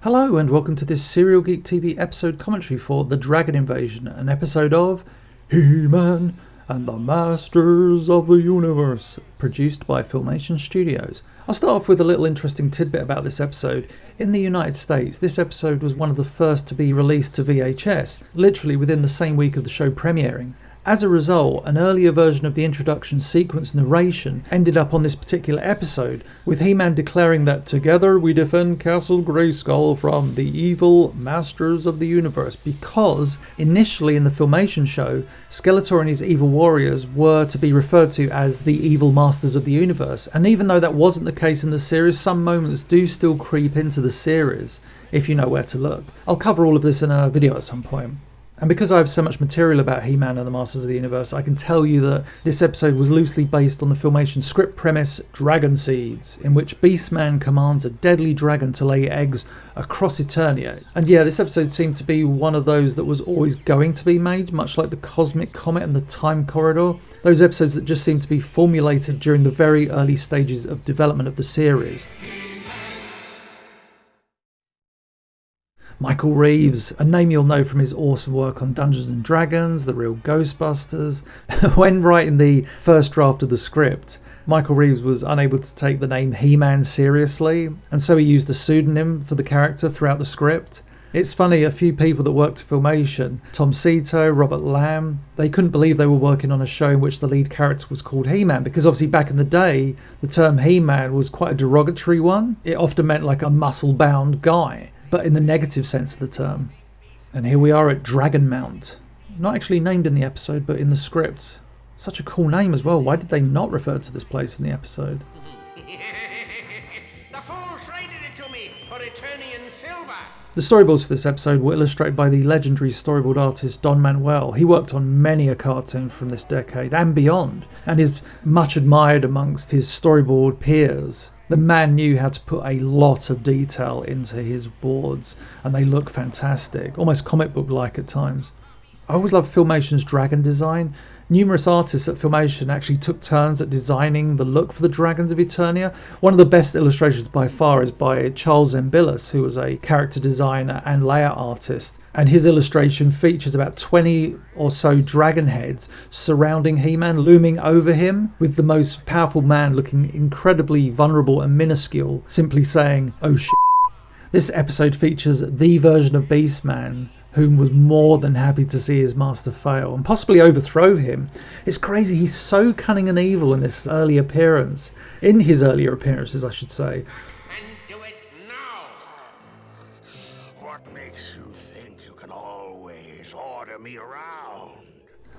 Hello and welcome to this Serial Geek TV episode commentary for The Dragon Invasion, an episode of He-Man and the Masters of the Universe, produced by Filmation Studios. I'll start off with a little interesting tidbit about this episode. In the United States, this episode was one of the first to be released to VHS, literally within the same week of the show premiering. As a result, an earlier version of the introduction sequence narration ended up on this particular episode, with He-Man declaring that together we defend Castle Grayskull from the evil Masters of the Universe, because initially in the Filmation show, Skeletor and his evil warriors were to be referred to as the evil Masters of the Universe, and even though that wasn't the case in the series, some moments do still creep into the series, if you know where to look. I'll cover all of this in a video at some point. And because I have so much material about He-Man and the Masters of the Universe, I can tell you that this episode was loosely based on the Filmation script premise Dragon Seeds, in which Beastman commands a deadly dragon to lay eggs across Eternia. And yeah, this episode seemed to be one of those that was always going to be made, much like the Cosmic Comet and the Time Corridor. Those episodes that just seemed to be formulated during the very early stages of development of the series. Michael Reeves, a name you'll know from his awesome work on Dungeons & Dragons, The Real Ghostbusters. When writing the first draft of the script, Michael Reeves was unable to take the name He-Man seriously, and so he used a pseudonym for the character throughout the script. It's funny, a few people that worked at Filmation, Tom Cito, Robert Lamb, they couldn't believe they were working on a show in which the lead character was called He-Man, because obviously back in the day, the term He-Man was quite a derogatory one. It often meant like a muscle-bound guy, but in the negative sense of the term. And here we are at Dragon Mount. Not actually named in the episode, but in the script. Such a cool name as well. Why did they not refer to this place in the episode? The fool traded it to me for Eternian silver. The storyboards for this episode were illustrated by the legendary storyboard artist Don Manuel. He worked on many a cartoon from this decade and beyond, and is much admired amongst his storyboard peers. The man knew how to put a lot of detail into his boards, and they look fantastic, almost comic book-like at times. I always loved Filmation's dragon design. Numerous artists at Filmation actually took turns at designing the look for the dragons of Eternia. One of the best illustrations by far is by Charles Zembillis, who was a character designer and layout artist. And his illustration features about 20 or so dragon heads surrounding He-Man, looming over him, with the most powerful man looking incredibly vulnerable and minuscule, simply saying, "Oh shit." This episode features the version of Beastman, whom was more than happy to see his master fail and possibly overthrow him. It's crazy, he's so cunning and evil in this early appearance. In his earlier appearances, I should say. And do it now. What makes you think you can always order me around?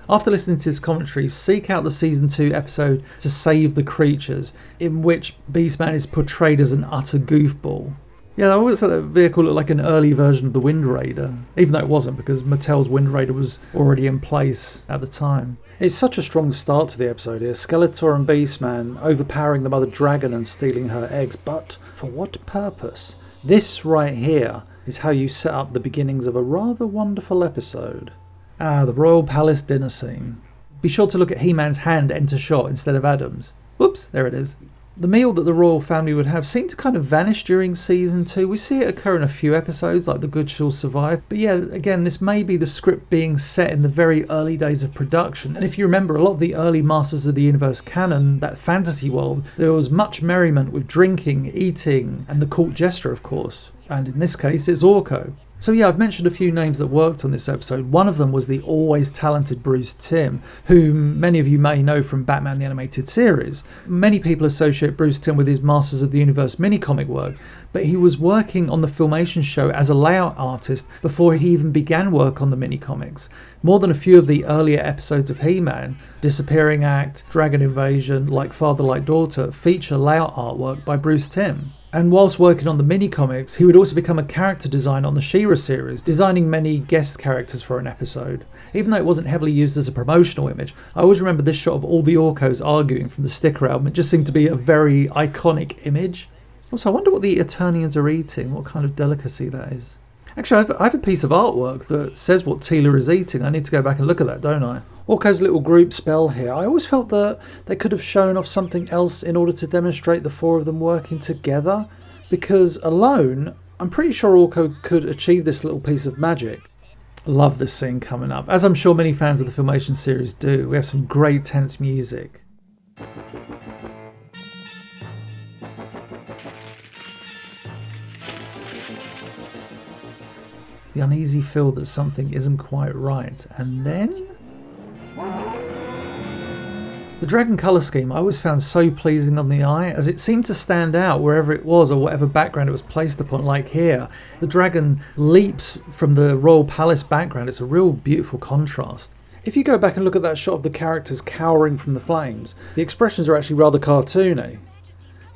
After listening to this commentary, seek out the Season 2 episode To Save the Creatures, in which Beastman is portrayed as an utter goofball. Yeah, I always thought that vehicle looked like an early version of the Wind Raider, even though it wasn't, because Mattel's Wind Raider was already in place at the time. It's such a strong start to the episode here. Skeletor and Beastman overpowering the mother dragon and stealing her eggs, but for what purpose? This right here is how you set up the beginnings of a rather wonderful episode. The Royal Palace dinner scene. Be sure to look at He-Man's hand enter shot instead of Adam's. Whoops, there it is. The meal that the royal family would have seemed to kind of vanish during Season 2. We see it occur in a few episodes, like The Good Shall Survive. But yeah, again, this may be the script being set in the very early days of production. And if you remember, a lot of the early Masters of the Universe canon, that fantasy world, there was much merriment with drinking, eating, and the court jester, of course. And in this case, it's Orko. So yeah, I've mentioned a few names that worked on this episode. One of them was the always talented Bruce Timm, whom many of you may know from Batman the Animated Series. Many people associate Bruce Timm with his Masters of the Universe mini-comic work, but he was working on the Filmation show as a layout artist before he even began work on the mini-comics. More than a few of the earlier episodes of He-Man, Disappearing Act, Dragon Invasion, Like Father Like Daughter, feature layout artwork by Bruce Timm. And whilst working on the mini-comics, he would also become a character designer on the She-Ra series, designing many guest characters for an episode. Even though it wasn't heavily used as a promotional image, I always remember this shot of all the Orcos arguing from the sticker album. It just seemed to be a very iconic image. Also, I wonder what the Eternians are eating, what kind of delicacy that is. Actually, I have a piece of artwork that says what Teela is eating. I need to go back and look at that, don't I? Orko's little group spell here. I always felt that they could have shown off something else in order to demonstrate the four of them working together, because alone, I'm pretty sure Orko could achieve this little piece of magic. Love this scene coming up, as I'm sure many fans of the Filmation series do. We have some great tense music. The uneasy feel that something isn't quite right, and then... The dragon colour scheme I always found so pleasing on the eye, as it seemed to stand out wherever it was or whatever background it was placed upon, like here. The dragon leaps from the royal palace background. It's a real beautiful contrast. If you go back and look at that shot of the characters cowering from the flames, the expressions are actually rather cartoony.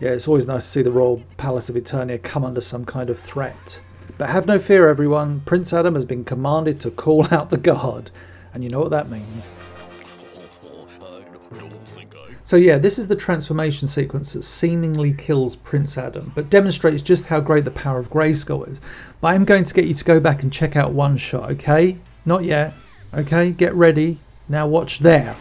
Yeah, it's always nice to see the royal palace of Eternia come under some kind of threat. But have no fear, everyone. Prince Adam has been commanded to call out the guard. And you know what that means. So yeah, this is the transformation sequence that seemingly kills Prince Adam, but demonstrates just how great the power of Grayskull is. But I'm going to get you to go back and check out one shot, okay? Not yet. Okay, get ready. Now watch there.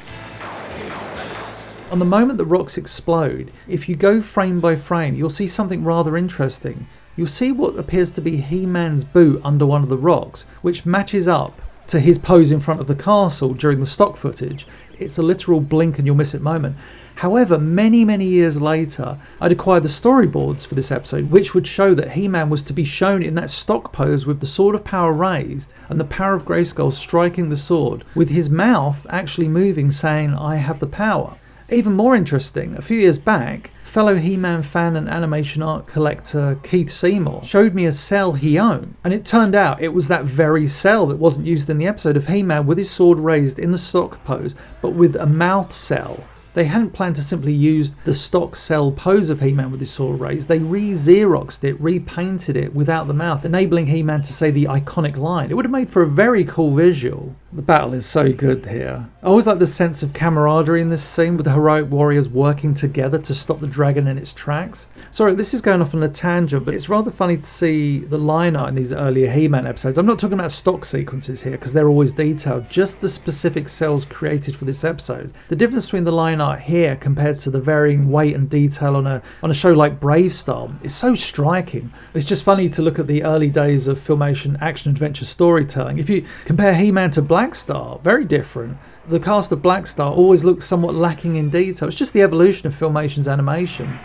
On the moment the rocks explode, if you go frame by frame, you'll see something rather interesting. You'll see what appears to be He-Man's boot under one of the rocks, which matches up to his pose in front of the castle during the stock footage. It's a literal blink and you'll miss it moment. However, many years later, I'd acquired the storyboards for this episode, which would show that He-Man was to be shown in that stock pose with the Sword of Power raised and the power of Grayskull striking the sword, with his mouth actually moving, saying, "I have the power." Even more interesting, a few years back, fellow He-Man fan and animation art collector Keith Seymour showed me a cell he owned, and it turned out it was that very cell that wasn't used in the episode of He-Man with his sword raised in the stock pose, but with a mouth cell. They hadn't planned to simply use the stock cell pose of He-Man with his sword raised. They re-Xeroxed it, repainted it without the mouth, enabling He-Man to say the iconic line. It would have made for a very cool visual. The battle is so good here. I always like the sense of camaraderie in this scene, with the heroic warriors working together to stop the dragon in its tracks. Sorry, this is going off on a tangent, but it's rather funny to see the line art in these earlier He-Man episodes. I'm not talking about stock sequences here, because they're always detailed, just the specific cells created for this episode. The difference between the line art here compared to the varying weight and detail on a show like Brave Star is so striking. It's just funny to look at the early days of Filmation action-adventure storytelling. If you compare He-Man to Black Star, very different. The cast of Black Star always looks somewhat lacking in detail. It's just the evolution of Filmation's animation.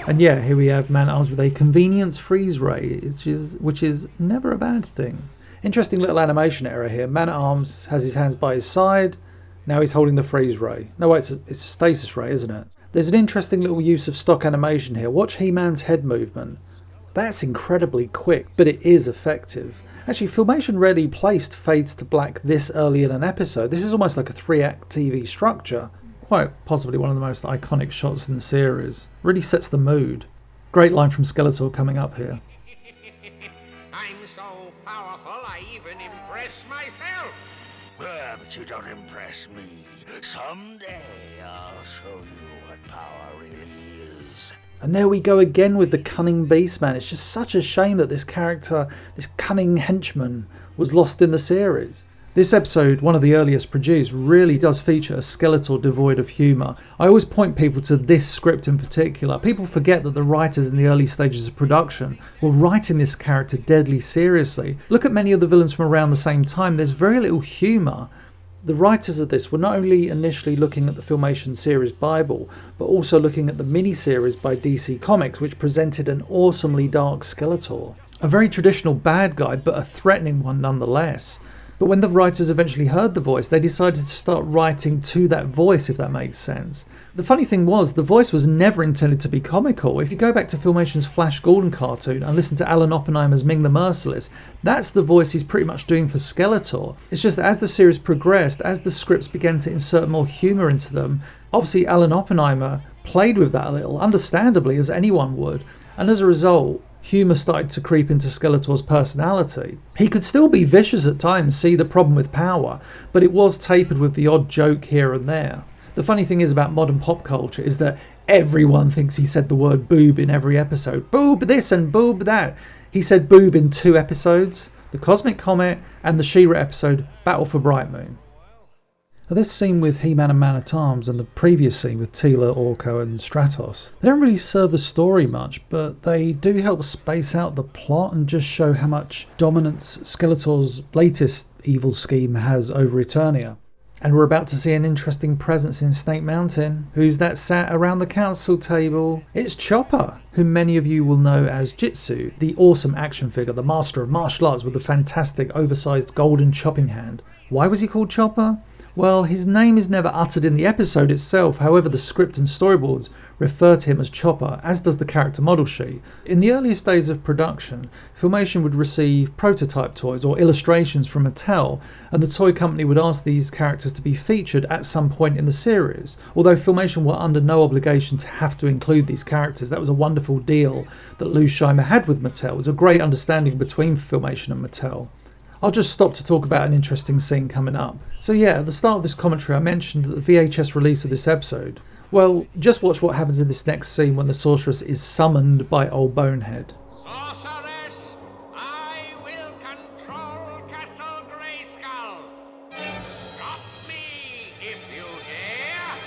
And yeah, here we have Man-at-Arms with a convenience freeze ray, which is never a bad thing. Interesting little animation error here. Man-at-Arms has his hands by his side. Now he's holding the freeze ray. No, wait, it's a stasis ray, isn't it? There's an interesting little use of stock animation here. Watch He-Man's head movement. That's incredibly quick, but it is effective. Actually, Filmation rarely placed fades to black this early in an episode. This is almost like a 3-act TV structure. Quite possibly one of the most iconic shots in the series. Really sets the mood. Great line from Skeletor coming up here. I'm so powerful, I even impress myself. But you don't impress me. Someday I'll show you what power really is. And there we go again with the cunning Beastman. It's just such a shame that this character, this cunning henchman, was lost in the series. This episode, one of the earliest produced, really does feature a Skeletor devoid of humour. I always point people to this script in particular. People forget that the writers in the early stages of production were writing this character deadly seriously. Look at many of the villains from around the same time. There's very little humour. The writers of this were not only initially looking at the Filmation series Bible, but also looking at the mini-series by DC Comics, which presented an awesomely dark Skeletor. A very traditional bad guy, but a threatening one nonetheless. But when the writers eventually heard the voice, they decided to start writing to that voice, if that makes sense. The funny thing was, the voice was never intended to be comical. If you go back to Filmation's Flash Gordon cartoon and listen to Alan Oppenheimer's Ming the Merciless, that's the voice he's pretty much doing for Skeletor. It's just that as the series progressed, as the scripts began to insert more humour into them, obviously Alan Oppenheimer played with that a little, understandably, as anyone would. And as a result, humour started to creep into Skeletor's personality. He could still be vicious at times, see the problem with power, but it was tapered with the odd joke here and there. The funny thing is about modern pop culture is that everyone thinks he said the word boob in every episode. Boob this and boob that. He said boob in 2 episodes, the Cosmic Comet and the She-Ra episode Battle for Bright Moon. Now, this scene with He-Man and Man-at-Arms and the previous scene with Teela, Orko and Stratos, they don't really serve the story much, but they do help space out the plot and just show how much dominance Skeletor's latest evil scheme has over Eternia. And we're about to see an interesting presence in Snake Mountain. Who's that sat around the council table? It's Chopper, who many of you will know as Jitsu, the awesome action figure, the master of martial arts with the fantastic oversized golden chopping hand. Why was he called Chopper? Well, his name is never uttered in the episode itself, however the script and storyboards refer to him as Chopper, as does the character model sheet. In the earliest days of production, Filmation would receive prototype toys or illustrations from Mattel, and the toy company would ask these characters to be featured at some point in the series. Although Filmation were under no obligation to have to include these characters, that was a wonderful deal that Lou Scheimer had with Mattel. It was a great understanding between Filmation and Mattel. I'll just stop to talk about an interesting scene coming up. So yeah, at the start of this commentary I mentioned the VHS release of this episode. Well, just watch what happens in this next scene when the sorceress is summoned by Old Bonehead. Sorceress, I will control Castle Grayskull. Stop me if you dare.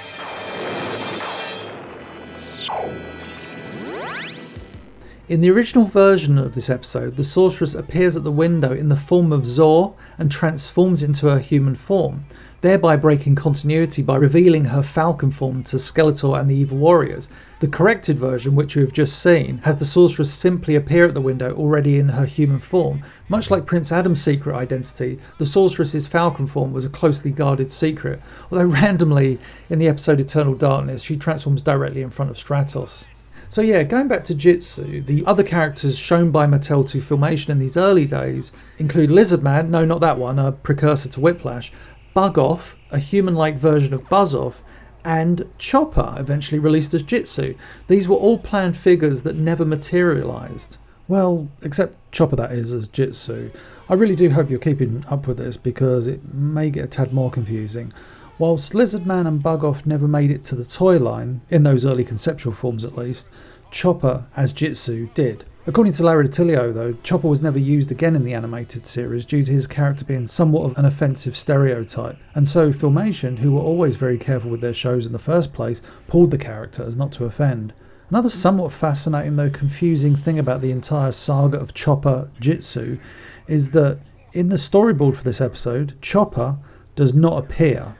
In the original version of this episode, the sorceress appears at the window in the form of Zor and transforms into her human form, thereby breaking continuity by revealing her Falcon form to Skeletor and the Evil Warriors. The corrected version, which we have just seen, has the sorceress simply appear at the window already in her human form. Much like Prince Adam's secret identity, the sorceress's Falcon form was a closely guarded secret, although randomly in the episode Eternal Darkness she transforms directly in front of Stratos. So yeah, going back to Jitsu, the other characters shown by Mattel to Filmation in these early days include Lizard Man, no not that one, a precursor to Whiplash, Bug Off, a human-like version of Buzz Off, and Chopper, eventually released as Jitsu. These were all planned figures that never materialised. Well, except Chopper that is, as Jitsu. I really do hope you're keeping up with this because it may get a tad more confusing. Whilst Lizard Man and Bug Off never made it to the toy line, in those early conceptual forms at least, Chopper as Jitsu did. According to Larry DiTillio though, Chopper was never used again in the animated series due to his character being somewhat of an offensive stereotype, and so Filmation, who were always very careful with their shows in the first place, pulled the character as not to offend. Another somewhat fascinating though confusing thing about the entire saga of Chopper Jitsu is that in the storyboard for this episode, Chopper does not appear.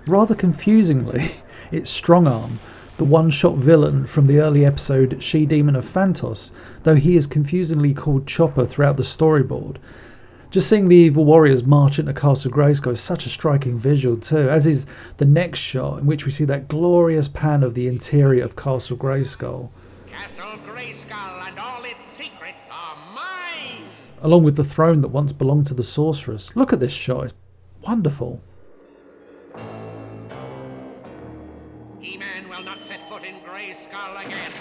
Rather confusingly, it's Strongarm, the one-shot villain from the early episode She-Demon of Phantos, though he is confusingly called Chopper throughout the storyboard. Just seeing the Evil Warriors march into Castle Grayskull is such a striking visual too, as is the next shot in which we see that glorious pan of the interior of Castle Grayskull. Castle Grayskull and all its secrets are mine! Along with the throne that once belonged to the sorceress. Look at this shot, it's wonderful. He-Man will not set foot in Grayskull again.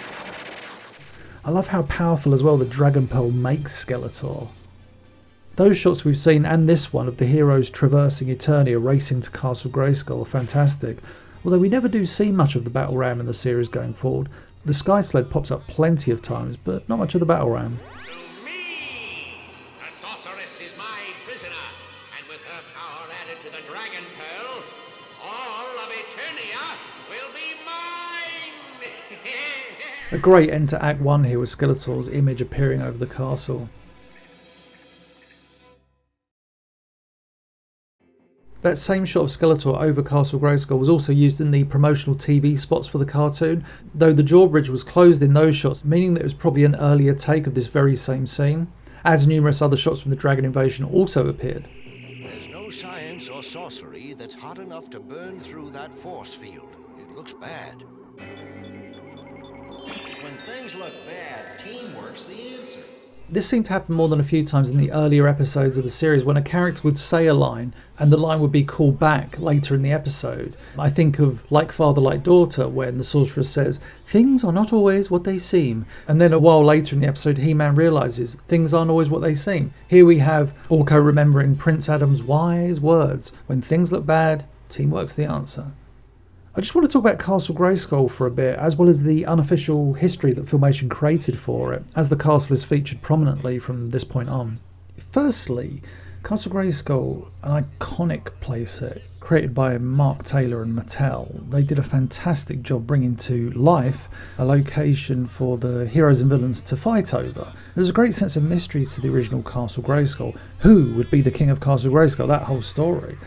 I love how powerful as well the Dragon Pearl makes Skeletor. Those shots we've seen and this one of the heroes traversing Eternia racing to Castle Grayskull are fantastic, although we never do see much of the battle ram in the series going forward. The Sky Sled pops up plenty of times, but not much of the battle ram. To me! The sorceress is my prisoner, and with her power added to the Dragon Pearl, all of Eternia will be mine! A great end to Act 1 here with Skeletor's image appearing over the castle. That same shot of Skeletor over Castle Grayskull was also used in the promotional TV spots for the cartoon, though the drawbridge was closed in those shots, meaning that it was probably an earlier take of this very same scene, as numerous other shots from the Dragon Invasion also appeared. There's no science or sorcery that's hot enough to burn through that force field. It looks bad. When things look bad, teamwork's the answer. This seemed to happen more than a few times in the earlier episodes of the series when a character would say a line and the line would be called back later in the episode. I think of Like Father, Like Daughter, when the sorceress says, "Things are not always what they seem," and then a while later in the episode He-Man realises things aren't always what they seem. Here we have Orko remembering Prince Adam's wise words, when things look bad, teamwork's the answer. I just want to talk about Castle Grayskull for a bit, as well as the unofficial history that Filmation created for it, as the castle is featured prominently from this point on. Firstly, Castle Grayskull, an iconic playset created by Mark Taylor and Mattel. They did a fantastic job bringing to life a location for the heroes and villains to fight over. There's a great sense of mystery to the original Castle Grayskull. Who would be the king of Castle Grayskull? That whole story.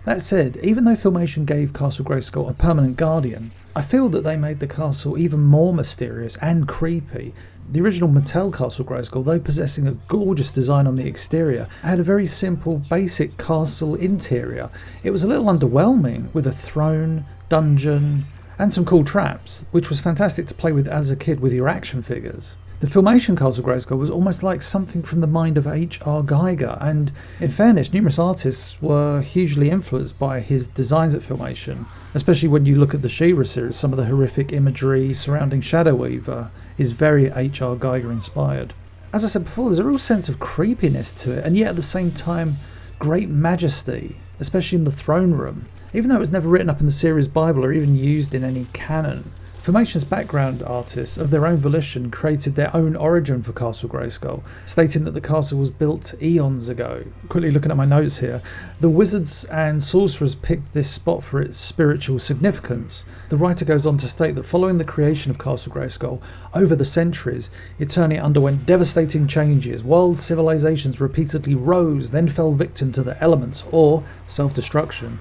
That said, even though Filmation gave Castle Grayskull a permanent guardian, I feel that they made the castle even more mysterious and creepy. The original Mattel Castle Grayskull, though possessing a gorgeous design on the exterior, had a very simple, basic castle interior. It was a little underwhelming, with a throne, dungeon, and some cool traps, which was fantastic to play with as a kid with your action figures. The Filmation Castle Grayskull was almost like something from the mind of H.R. Geiger, and in fairness, numerous artists were hugely influenced by his designs at Filmation, especially when you look at the She-Ra series. Some of the horrific imagery surrounding Shadow Weaver is very H.R. Geiger inspired. As I said before, there's a real sense of creepiness to it, and yet at the same time, great majesty, especially in the throne room, even though it was never written up in the series Bible or even used in any canon. Filmation's background artists, of their own volition, created their own origin for Castle Grayskull, stating that the castle was built eons ago. Quickly looking at my notes here, the wizards and sorcerers picked this spot for its spiritual significance. The writer goes on to state that following the creation of Castle Grayskull, over the centuries, Eternia underwent devastating changes. World civilizations repeatedly rose, then fell victim to the elements, or self-destruction.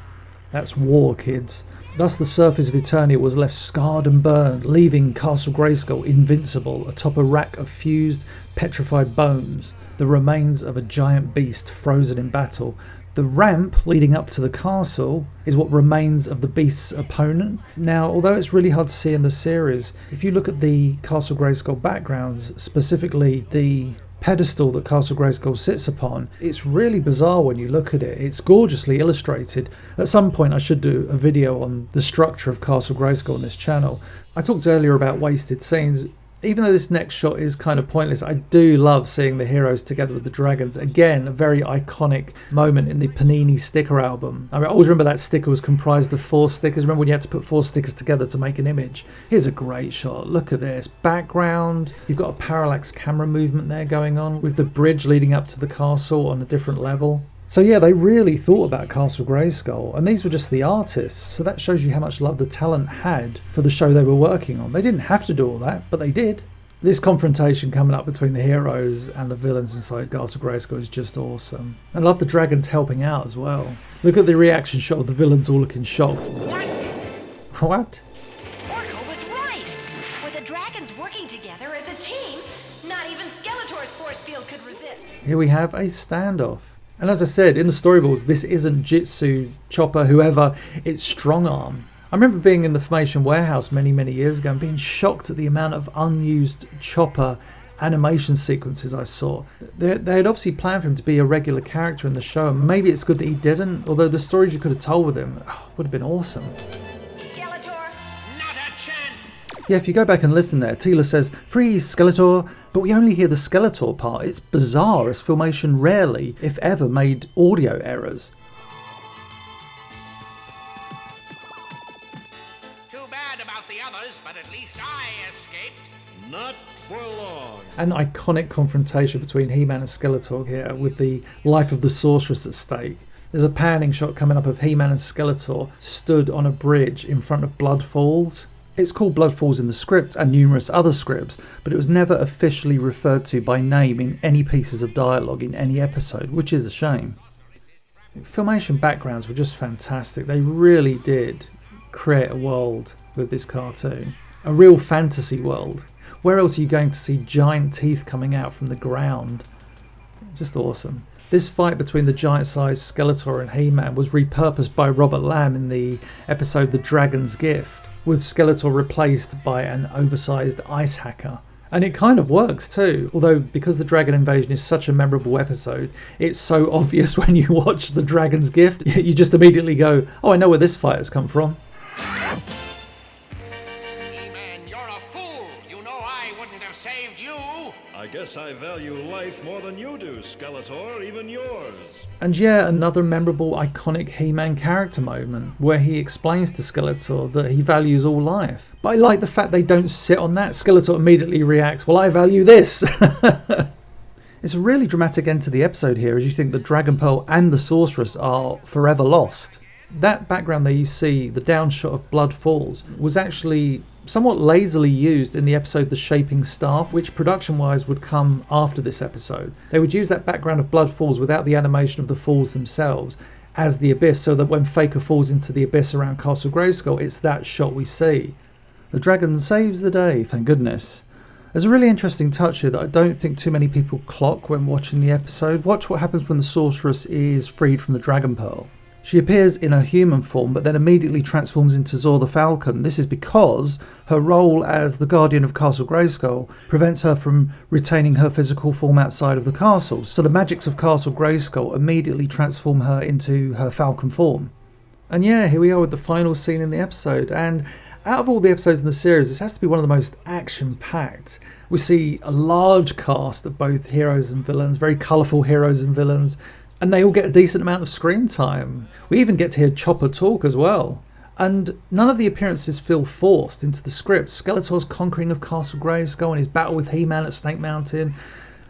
That's war, kids. Thus the surface of Eternia was left scarred and burned, leaving Castle Grayskull invincible atop a rack of fused, petrified bones, the remains of a giant beast frozen in battle. The ramp leading up to the castle is what remains of the beast's opponent. Now, although it's really hard to see in the series, if you look at the Castle Grayskull backgrounds, specifically the pedestal that Castle Grayskull sits upon, it's really bizarre when you look at it. It's gorgeously illustrated. At some point I should do a video on the structure of Castle Grayskull on this channel. I talked earlier about wasted scenes. Even though this next shot is kind of pointless, I do love seeing the heroes together with the dragons. Again, a very iconic moment in the Panini sticker album. I always remember that sticker was comprised of 4 stickers. Remember when you had to put 4 stickers together to make an image? Here's a great shot. Look at this. Background. You've got a parallax camera movement there going on with the bridge leading up to the castle on a different level. So yeah, they really thought about Castle Grayskull, and these were just the artists, so that shows you how much love the talent had for the show they were working on. They didn't have to do all that, but they did. This confrontation coming up between the heroes and the villains inside Castle Grayskull is just awesome. I love the dragons helping out as well. Look at the reaction shot of the villains all looking shocked. What? Orko was right! With the dragons working together as a team, not even Skeletor's force field could resist. Here we have a standoff. And as I said, in the storyboards, this isn't Jitsu, Chopper, whoever, it's Strong Arm. I remember being in the Filmation warehouse many, many years ago and being shocked at the amount of unused Chopper animation sequences I saw. They had obviously planned for him to be a regular character in the show, and maybe it's good that he didn't, although the stories you could have told with him would have been awesome. Yeah, if you go back and listen there, Teela says, "Freeze, Skeletor," but we only hear the Skeletor part. It's bizarre, as Filmation rarely, if ever, made audio errors. Too bad about the others, but at least I escaped. Not for long. An iconic confrontation between He-Man and Skeletor here, with the life of the sorceress at stake. There's a panning shot coming up of He-Man and Skeletor stood on a bridge in front of Blood Falls. It's called Blood Falls in the script and numerous other scripts, but it was never officially referred to by name in any pieces of dialogue in any episode, which is a shame. Filmation backgrounds were just fantastic. They really did create a world with this cartoon. A real fantasy world. Where else are you going to see giant teeth coming out from the ground? Just awesome. This fight between the giant-sized Skeletor and He-Man was repurposed by Robert Lamb in the episode The Dragon's Gift, with Skeletor replaced by an oversized ice hacker. And it kind of works too, although because the Dragon Invasion is such a memorable episode, it's so obvious when you watch The Dragon's Gift, you just immediately go, oh, I know where this fight has come from. He-Man, you're a fool. You know I wouldn't have saved you. I guess I value life more than you do, Skeletor, even yours. And yeah, another memorable, iconic He-Man character moment, where he explains to Skeletor that he values all life. But I like the fact they don't sit on that. Skeletor immediately reacts, well, I value this. It's a really dramatic end to the episode here, as you think the Dragon Pearl and the Sorceress are forever lost. That background there you see, the down shot of Blood Falls, was actually somewhat lazily used in the episode The Shaping Staff, which production-wise would come after this episode. They would use that background of Blood Falls without the animation of the falls themselves as the abyss, so that when Faker falls into the abyss around Castle Grayskull, it's that shot we see. The dragon saves the day, thank goodness. There's a really interesting touch here that I don't think too many people clock when watching the episode. Watch what happens when the Sorceress is freed from the Dragon Pearl. She appears in her human form, but then immediately transforms into Zor the Falcon. This is because her role as the guardian of Castle Grayskull prevents her from retaining her physical form outside of the castle. So the magics of Castle Grayskull immediately transform her into her falcon form. And yeah, here we are with the final scene in the episode. And out of all the episodes in the series, this has to be one of the most action-packed. We see a large cast of both heroes and villains, very colourful heroes and villains, and they all get a decent amount of screen time. We even get to hear Chopper talk as well. And none of the appearances feel forced into the script. Skeletor's conquering of Castle Grayskull and his battle with He-Man at Snake Mountain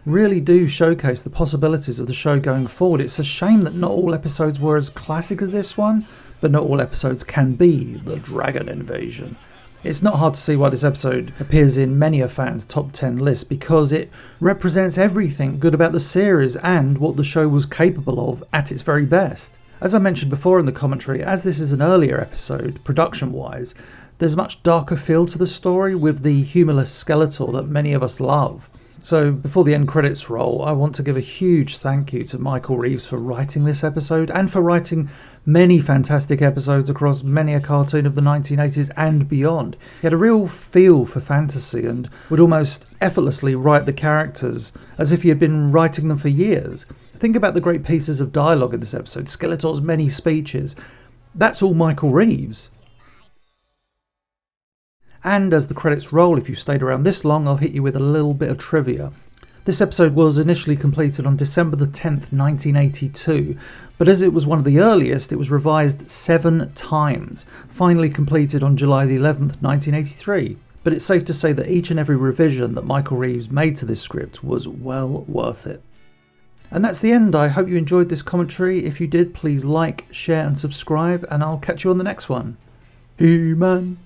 really do showcase the possibilities of the show going forward. It's a shame that not all episodes were as classic as this one, but not all episodes can be the Dragon Invasion. It's not hard to see why this episode appears in many a fan's top 10 list, because it represents everything good about the series and what the show was capable of at its very best. As I mentioned before in the commentary, as this is an earlier episode, production-wise, there's a much darker feel to the story with the humorless Skeletor that many of us love. So before the end credits roll, I want to give a huge thank you to Michael Reeves for writing this episode and for writing many fantastic episodes across many a cartoon of the 1980s and beyond. He had a real feel for fantasy and would almost effortlessly write the characters as if he had been writing them for years. Think about the great pieces of dialogue in this episode, Skeletor's many speeches. That's all Michael Reeves. And as the credits roll, if you've stayed around this long, I'll hit you with a little bit of trivia. This episode was initially completed on December the 10th, 1982, but as it was one of the earliest, it was revised 7 times, finally completed on July the 11th, 1983. But it's safe to say that each and every revision that Michael Reeves made to this script was well worth it. And that's the end. I hope you enjoyed this commentary. If you did, please like, share and subscribe, and I'll catch you on the next one. He-Man.